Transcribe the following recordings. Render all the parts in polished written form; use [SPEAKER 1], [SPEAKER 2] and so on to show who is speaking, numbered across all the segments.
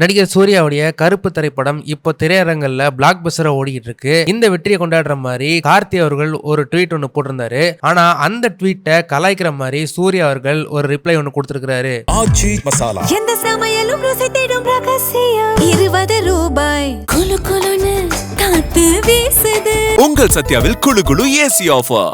[SPEAKER 1] நடிகர் சூர்யாவுடைய கருப்பு திரைப்படம் இப்போ திரையரங்கல்ல பிளாக் பஸ்டரா ஓடிட்டு இருக்கு. இந்த வெற்றியை கொண்டாடுற மாதிரி கார்த்தி அவர்கள் ஒரு ட்வீட் ஒன்னு போட்டிருந்தாரு. ஆனா அந்த ட்வீட்டை கலாய்க்கிற மாதிரி சூர்யா அவர்கள் ஒரு ரிப்ளை ஒன்னு கொடுத்திருக்காரு.
[SPEAKER 2] ஆச்சி மசாலா
[SPEAKER 3] எந்த சமையலும் ருசி தேடும் ரகசியம் 20 ரூபாய் குளு குளுன்னு காத்து வீசுது.
[SPEAKER 2] உங்கள் சத்யாவில் குளு குளு ஏசி ஆஃபர்.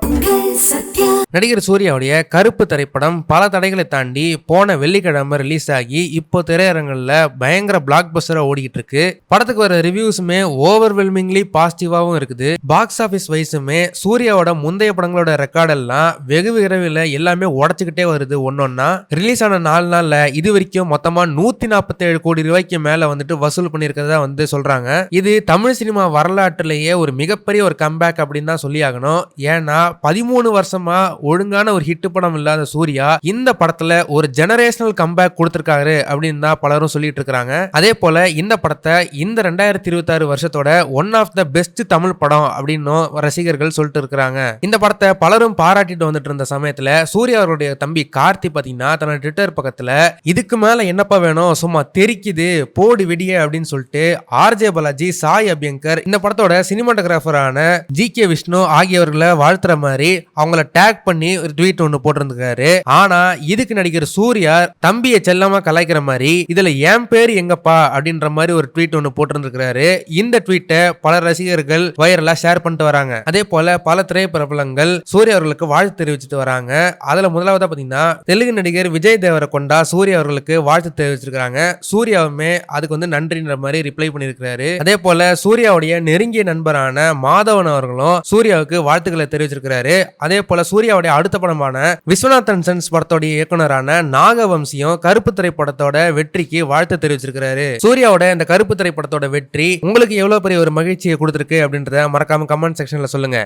[SPEAKER 3] சத்யா
[SPEAKER 1] நடிகர் சூர்யாவுடைய கருப்பு திரைப்படம் பல தடைகளை தாண்டி போன வெள்ளிக்கிழமை ரிலீஸ் ஆகி இப்போ திரையரங்கல்ல பயங்கர பிளாக் பஸ்டரா ஓடிக்கிட்டு இருக்கு. படத்துக்கு வர ரிவ்யூஸுமே ஓவர்வெல்மிங்லி பாசிட்டிவாவும் இருக்குது. பாக்ஸ் ஆபீஸ் வைஸுமே சூர்யாவோட முந்தைய படங்களோட ரெக்கார்டெல்லாம் வெகு விரைவில் எல்லாமே உடச்சுக்கிட்டே வருது. ஒன்னொன்னா ரிலீஸ் ஆன 4 நாள்ல இது வரைக்கும் மொத்தமா 147 கோடி ரூபாய்க்கு மேல வந்துட்டு வசூல் பண்ணியிருக்கிறதா வந்து சொல்றாங்க. இது தமிழ் சினிமா வரலாற்றிலேயே ஒரு மிகப்பெரிய ஒரு கம்பேக் அப்படின்னு தான் சொல்லி ஆகணும். ஏன்னா 13 வருஷமா ஒழுங்கான ஒரு ஹிட் படம் இல்லாத சூர்யா இந்த படத்துல ஒரு ஜெனரேஷனல் கம்பேக் கொடுத்திருக்காரு அப்படின்னு தான் பலரும் சொல்லிட்டு இருக்காங்க. அதே போல இந்த படத்தை இந்த 2026 வருஷத்தோட one of the best Tamil படம் அப்படின்னு ரசிகர்கள் சொல்லிட்டு இருக்காங்க. இந்த படத்தை பலரும் பாராட்டிட்டு வந்துட்டு இருந்த சமயத்துல சூர்யா அவருடைய தம்பி கார்த்தி பாத்தீங்கன்னா தன்னோட ட்விட்டர் பக்கத்துல இதுக்கு மேல என்னப்பா வேணும், சும்மா தெரிக்குது போடி விடிய அப்படின்னு சொல்லிட்டு ஆர்ஜே பாலாஜி, சாய் அபியங்கர், இந்த படத்தோட சினிமாட்டோகிராஃபரான ஜி.கே. விஷ்ணு ஆகியவர்களை வாழ்த்துற மாதிரி அவங்கள டேக் பண்ணி ஒரு ட்வீட் ஒன்னு போட்டிருந்திருக்காரு. ஆனா இதுக்கு நடிகர் சூர்யா தம்பியை செல்லமா கலாய்க்கிற மாதிரி இதுல என் பேரு எங்கப்பா அப்படின்ற மாதிரி ஒரு ட்வீட் ஒன்னு போட்டிருந்திருக்காரு. இந்த ட்வீட்டை பல ரசிகர்கள் வைரலா ஷேர் பண்ணிட்டு வராங்க. அதே போல பல திரைப்பிரபலங்கள் சூர்யா அவர்களுக்கு வாழ்த்து தெரிவிச்சுட்டு வராங்க. அதுல முதலாவதா பாத்தீங்கன்னா தெலுங்கு நடிகர் விஜய் தேவரகொண்டா சூர்யா அவர்களுக்கு வாழ்த்து தெரிவிச்சிருக்காங்க. சூர்யாவுமே அதுக்கு வந்து நன்றின்ற மாதிரி ரிப்ளை பண்ணிருக்காரு. அதே போல சூர்யாவுடைய நெருங்கிய நண்பரான மாதவன் அவர்களும் சூர்யாவுக்கு வாழ்த்துக்களை தெரிவிச்சிருக்காரு. அதே போல சூர்யாவுடைய அடுத்த படமான விஸ்வநாதன் சன்ஸ் படத்தோட இயக்குனரான நாகவம்சியும் கருப்பு திரைப்படத்தோட வெற்றிக்கு வாழ்த்து தெரிவிச்சிருக்காரு. சூர்யாவோட இந்த கருப்பு திரைப்படத்தோட வெற்றி உங்களுக்கு எவ்வளவு பெரிய ஒரு மகிழ்ச்சியை கொடுத்திருக்கு அப்படின்றத மறக்காம கமெண்ட் செக்ஷன்ல சொல்லுங்க.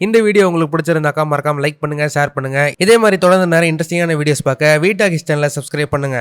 [SPEAKER 1] இந்த வீடியோ உங்களுக்கு பிடிச்சிருந்தாக்கா மறக்காம லைக் பண்ணுங்க, ஷேர் பண்ணுங்க. இதே மாதிரி தொடர்ந்து நிறைய இன்ட்ரெஸ்டிங்கான வீடியோஸ் பார்க்க வீட்டாகிஸ் சேனலை சப்ஸ்கிரைப் பண்ணுங்க.